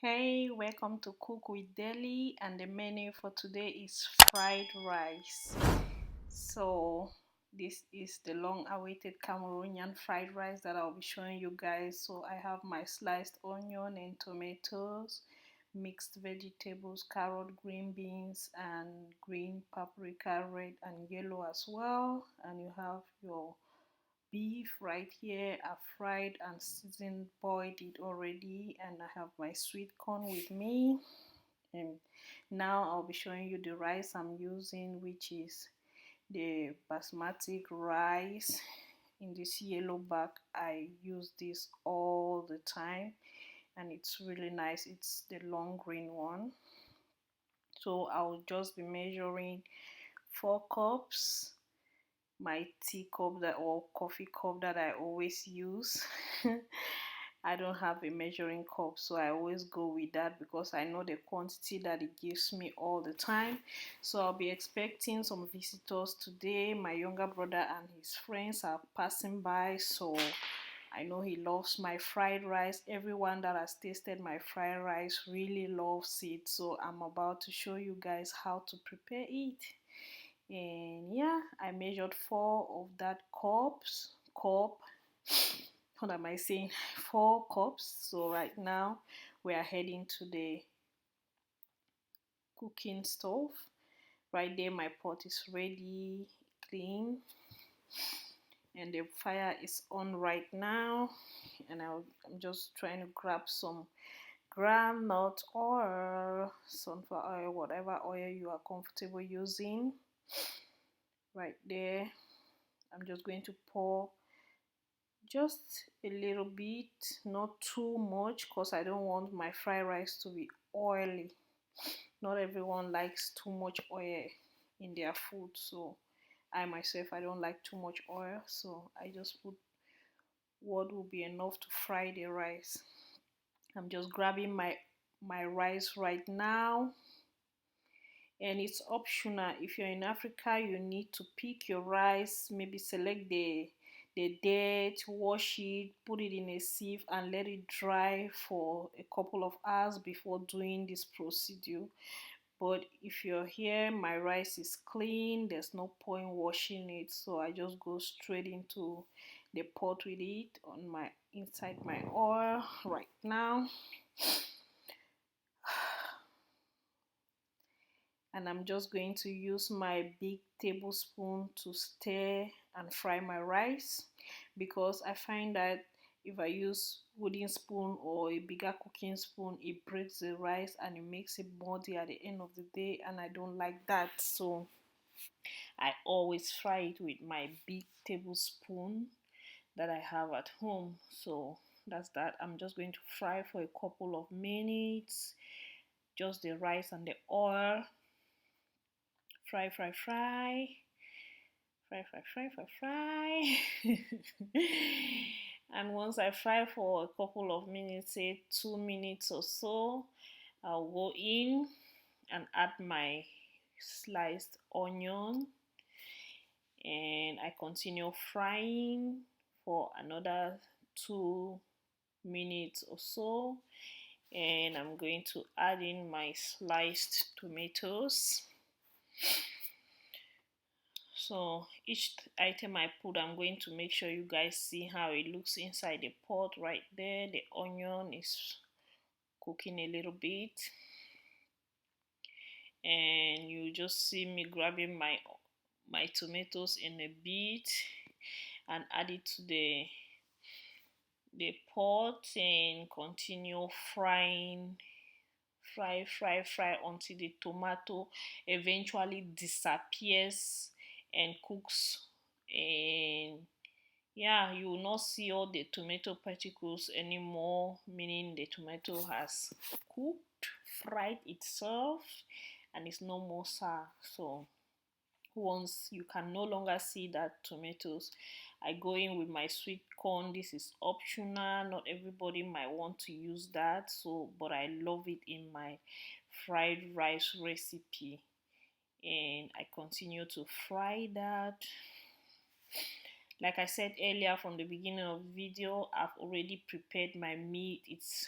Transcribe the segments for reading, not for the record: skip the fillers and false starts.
Hey, welcome to Cook with Deli, and the menu for today is fried rice. So, this is the long awaited Cameroonian fried rice that I'll be showing you guys. So, I have my sliced onion and tomatoes, mixed vegetables, carrot, green beans, and green paprika, red and yellow as well. And you have your beef right here. I've fried and seasoned, boiled it already, and I have my sweet corn with me. And now I'll be showing you the rice I'm using, which is the basmati rice in this yellow bag. I use this all the time and it's really nice. It's the long green one. So I'll just be measuring 4 cups, my tea cup that or coffee cup that I always use. I don't have a measuring cup, so I always go with that because I know the quantity that it gives me all the time. So I'll be expecting some visitors today. My younger brother and his friends are passing by, so I know he loves my fried rice. Everyone that has tasted my fried rice really loves it, so I'm about to show you guys how to prepare it. And yeah, I measured 4 of that cup. What am I saying? 4 cups. So right now we are heading to the cooking stove. Right there, my pot is ready, clean, and the fire is on right now. And I'm just trying to grab some groundnut oil, sunflower oil, whatever oil you are comfortable using. Right there, I'm just going to pour just a little bit, not too much, because I don't want my fried rice to be oily. Not everyone likes too much oil in their food, so I myself, I don't like too much oil, so I just put what will be enough to fry the rice. I'm just grabbing my rice right now, and it's optional. If you're in Africa, you need to pick your rice, maybe select the dirt, wash it, put it in a sieve and let it dry for a couple of hours before doing this procedure. But if you're here, my rice is clean, there's no point washing it, so I just go straight into the pot with it on my inside my oil right now. And I'm just going to use my big tablespoon to stir and fry my rice, because I find that if I use wooden spoon or a bigger cooking spoon, it breaks the rice and it makes it muddy at the end of the day, and I don't like that. So I always fry it with my big tablespoon that I have at home. So that's that. I'm just going to fry for a couple of minutes, just the rice and the oil. Fry, fry, fry. Fry, fry, fry, fry, fry. And once I fry for a couple of minutes, say 2 minutes or so, I'll go in and add my sliced onion, and I continue frying for another 2 minutes or so, and I'm going to add in my sliced tomatoes. So each item I put, I'm going to make sure you guys see how it looks inside the pot. Right there, the onion is cooking a little bit, and you just see me grabbing my tomatoes in a bit and add it to the pot and continue frying. Fry, fry, fry until the tomato eventually disappears and cooks. And yeah, you will not see all the tomato particles anymore, meaning the tomato has cooked, fried itself, and it's no more sour. So once you can no longer see that tomatoes, I go in with my sweet corn. This is optional, not everybody might want to use that, so but I love it in my fried rice recipe, and I continue to fry that. Like I said earlier from the beginning of the video, I've already prepared my meat. It's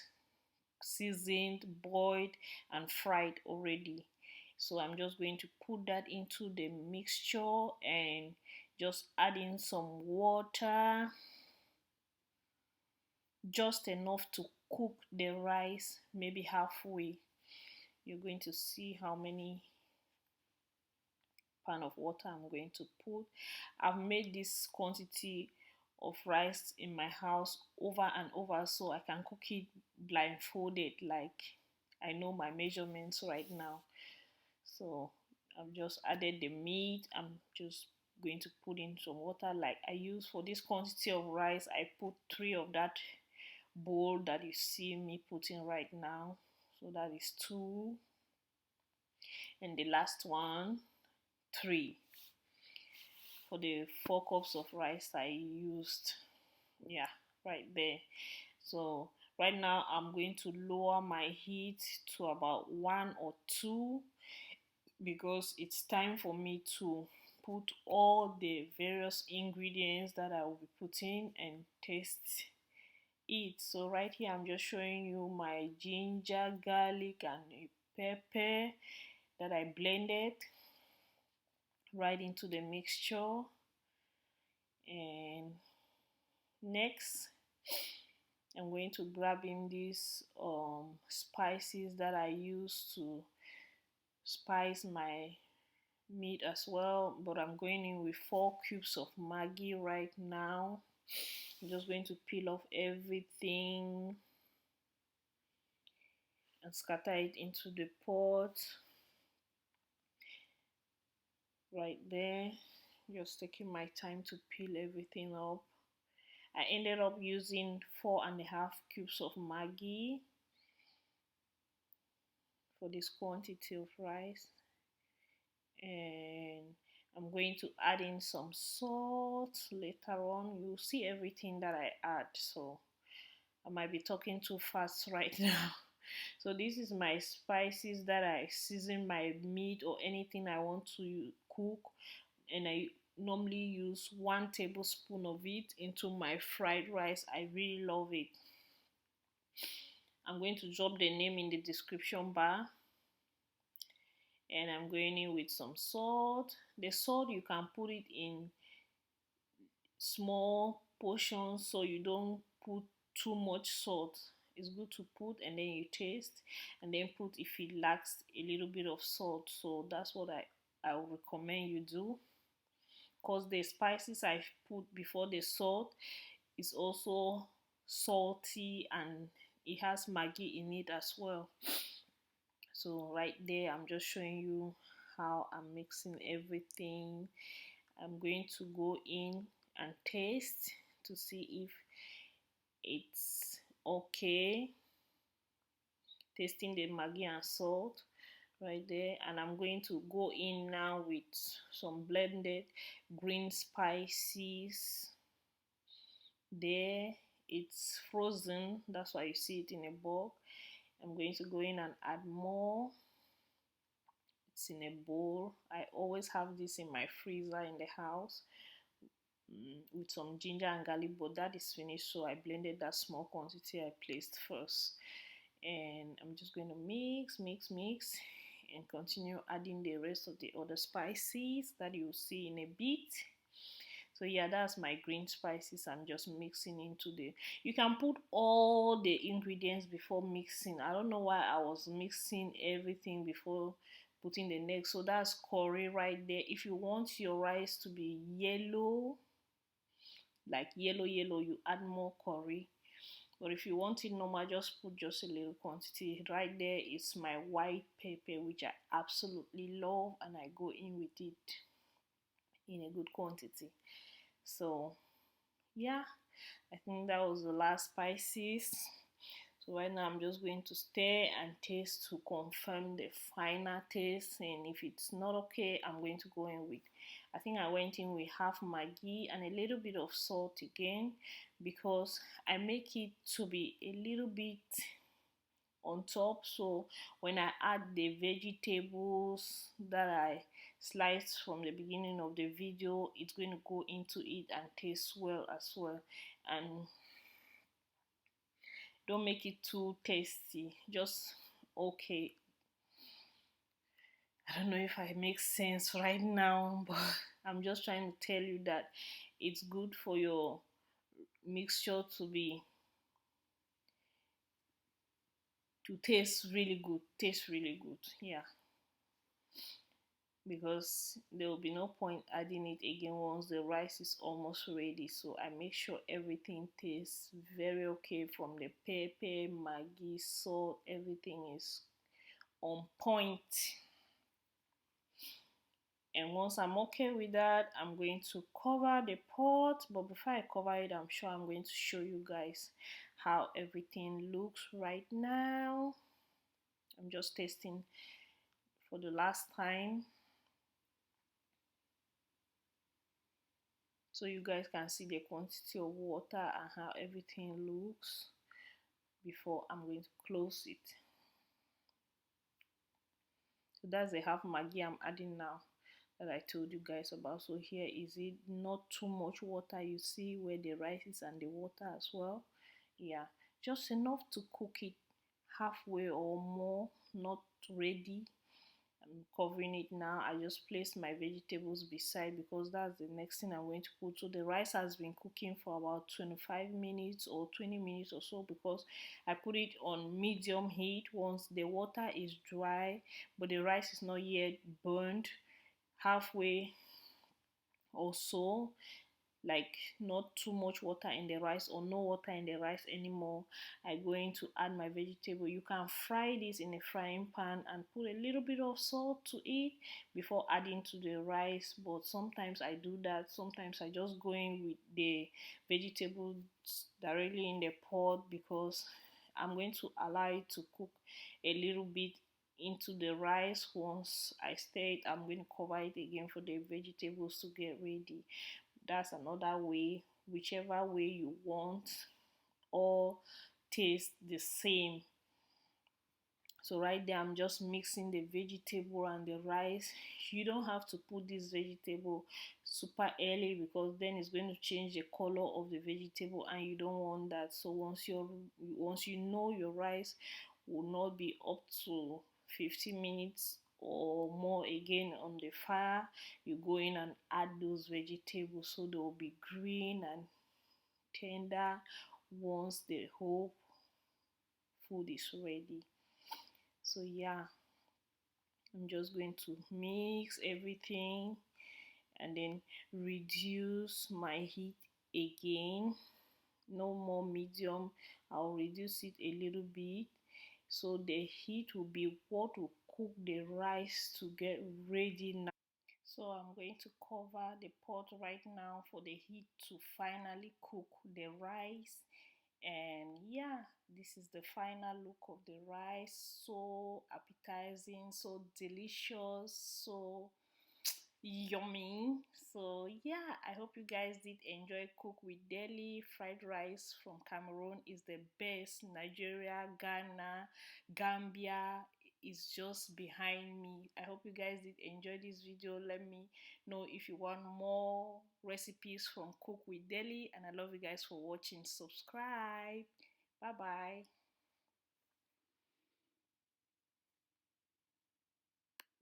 seasoned, boiled, and fried already. So I'm just going to put that into the mixture and just add in some water, just enough to cook the rice, maybe halfway. You're going to see how many pan of water I'm going to put. I've made this quantity of rice in my house over and over, so I can cook it blindfolded, like I know my measurements right now. So I've just added the meat. I'm just going to put in some water. Like I use for this quantity of rice, I put 3 of that bowl that you see me putting right now. So that is 2, and the last one 3 for the 4 cups of rice I used. Yeah, right there. So right now I'm going to lower my heat to about 1 or 2, because it's time for me to put all the various ingredients that I will be putting and taste it. So right here I'm just showing you my ginger, garlic, and pepper that I blended right into the mixture. And next I'm going to grab in these spices that I use to spice my meat as well, but I'm going in with 4 cubes of Maggi right now. I'm just going to peel off everything and scatter it into the pot right there. Just taking my time to peel everything up. I ended up using 4.5 cubes of Maggi for this quantity of rice, and I'm going to add in some salt later on. You'll see everything that I add, so I might be talking too fast right now. So this is my spices that I season my meat or anything I want to cook, and I normally use 1 tablespoon of it into my fried rice. I really love it. I'm going to drop the name in the description bar. And I'm going in with some salt. The salt, you can put it in small portions so you don't put too much salt. It's good to put and then you taste, and then put if it lacks a little bit of salt. So that's what I would recommend you do, because the spices I put before the salt is also salty and it has Maggi in it as well. So right there I'm just showing you how I'm mixing everything. I'm going to go in and taste to see if it's okay, tasting the Maggi and salt right there. And I'm going to go in now with some blended green spices there. It's frozen, that's why you see it in a bowl. I'm going to go in and add more. It's in a bowl. I always have this in my freezer in the house with some ginger and garlic, but that is finished, so I blended that small quantity I placed first. And I'm just going to mix and continue adding the rest of the other spices that you'll see in a bit. So yeah, that's my green spices. I'm just mixing into the, you can put all the ingredients before mixing. I don't know why I was mixing everything before putting the next. So that's curry right there. If you want your rice to be yellow, like yellow, you add more curry. But if you want it normal, just put just a little quantity. Right there is my white pepper, which I absolutely love, and I go in with it in a good quantity. So yeah, I think that was the last spices. So right now I'm just going to stir and taste to confirm the final taste, and if it's not okay, I'm going to go in with, I think I went in with half Maggi and a little bit of salt again, because I make it to be a little bit on top, so when I add the vegetables that I sliced from the beginning of the video, it's going to go into it and taste well as well. And don't make it too tasty, just okay. I don't know if I make sense right now, but I'm just trying to tell you that it's good for your mixture to taste really good, yeah, because there will be no point adding it again once the rice is almost ready. So I make sure everything tastes very okay, from the pepper, maggi, salt, everything is on point. And once I'm okay with that, I'm going to cover the pot. But before I cover it, I'm sure I'm going to show you guys how everything looks right now. I'm just tasting for the last time, so you guys can see the quantity of water and how everything looks before I'm going to close it. So that's the half maggi I'm adding now that I told you guys about. So here is it, not too much water. You see where the rice is and the water as well. Yeah, just enough to cook it halfway or more, not ready. I'm covering it now. I just placed my vegetables beside because that's the next thing I'm going to put. So the rice has been cooking for about 25 minutes or 20 minutes or so, because I put it on medium heat. Once the water is dry but the rice is not yet burned, halfway or so, like not too much water in the rice or no water in the rice anymore, I'm going to add my vegetable. You can fry this in a frying pan and put a little bit of salt to it before adding to the rice, but sometimes I do that. Sometimes I just go in with the vegetables directly in the pot, because I'm going to allow it to cook a little bit into the rice. Once I stir it, I'm going to cover it again for the vegetables to get ready. That's another way. Whichever way you want, all taste the same. So right there, I'm just mixing the vegetable and the rice. You don't have to put this vegetable super early, because then it's going to change the color of the vegetable and you don't want that. So once you know your rice will not be up to 15 minutes or more again on the fire, you go in and add those vegetables, so they will be green and tender once the whole food is ready. So yeah, I'm just going to mix everything and then reduce my heat again. No more medium, I'll reduce it a little bit, so the heat will be what will cook the rice to get ready now. So I'm going to cover the pot right now for the heat to finally cook the rice. And yeah, this is the final look of the rice. So appetizing, so delicious, so yummy. So yeah, I hope you guys did enjoy Cook with Deli. Fried rice from Cameroon is the best. Nigeria, Ghana, Gambia is just behind me. I hope you guys did enjoy this video. Let me know if you want more recipes from Cook with Deli, and I love you guys for watching. Subscribe. Bye bye.